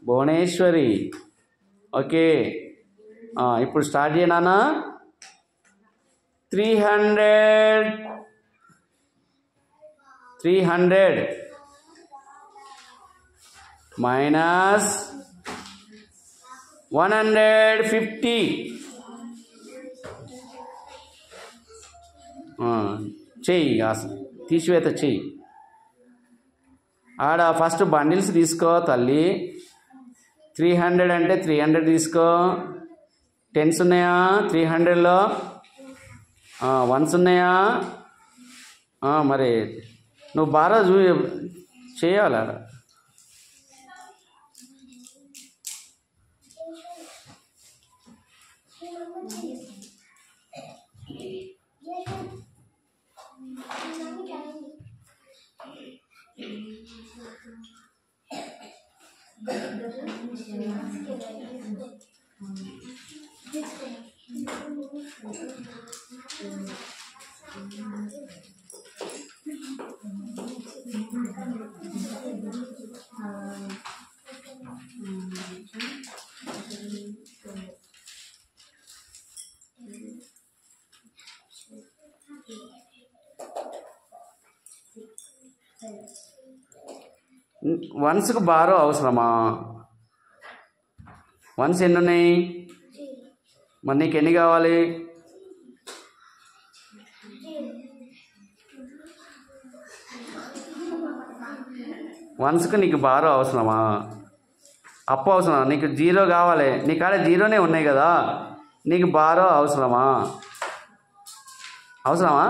Bhuvaneswari. Okay, ఇప్పుడు start చేయనా. 300 minus 150. చెయ్యి, తీసివేత చెయ్యి. ఆడ ఫస్ట్ బండిల్స్ తీసుకో తల్లి. 300 అంటే 300 తీసుకో. 10s ఉన్నాయా 300లో? 1s ఉన్నాయా? మరి నువ్వు బాగా చేయాలి ఆడ. వన్స్కు బారో అవసరమా? వన్స్ ఎన్ని ఉన్నాయి? మరి నీకు ఎన్ని కావాలి? వన్స్కు నీకు బారో అవసరమా? అప్పు అవసరమా? నీకు 0 కావాలి. నీ కాడ 0నే ఉన్నాయి కదా, నీకు బారో అవసరమా? అవసరమా?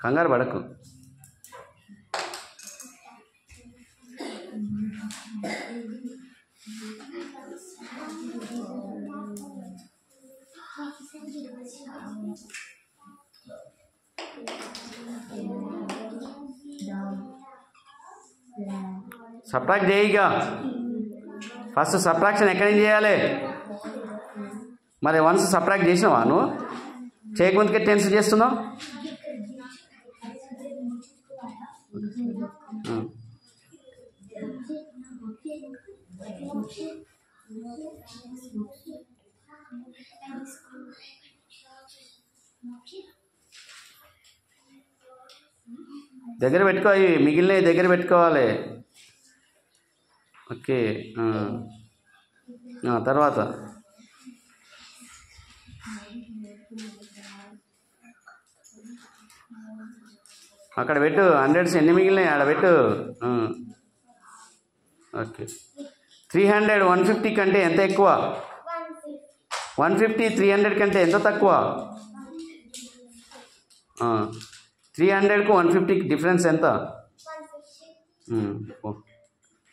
కంగారు పడకు. సబ్ట్రాక్ట్ చేయిగా. ఫస్ట్ సబ్ట్రాక్షన్ ఎక్కడి నుంచి చేయాలి? మరి వన్స్ సబ్ట్రాక్ట్ చేసినావా నువ్వు? చేయకముందుకే 10s చేస్తున్నావు. దగ్గర పెట్టుకో, అవి మిగిలినవి దగ్గర పెట్టుకోవాలి. ఓకే, తర్వాత అక్కడ పెట్టు. 100s ఎన్ని మిగిలినాయి ఆడ పెట్టు. ఓకే, 300 150 కంటే ఎంత ఎక్కువ? 150 300 కంటే ఎంత తక్కువ? 300కు 150కి డిఫరెన్స్ ఎంత?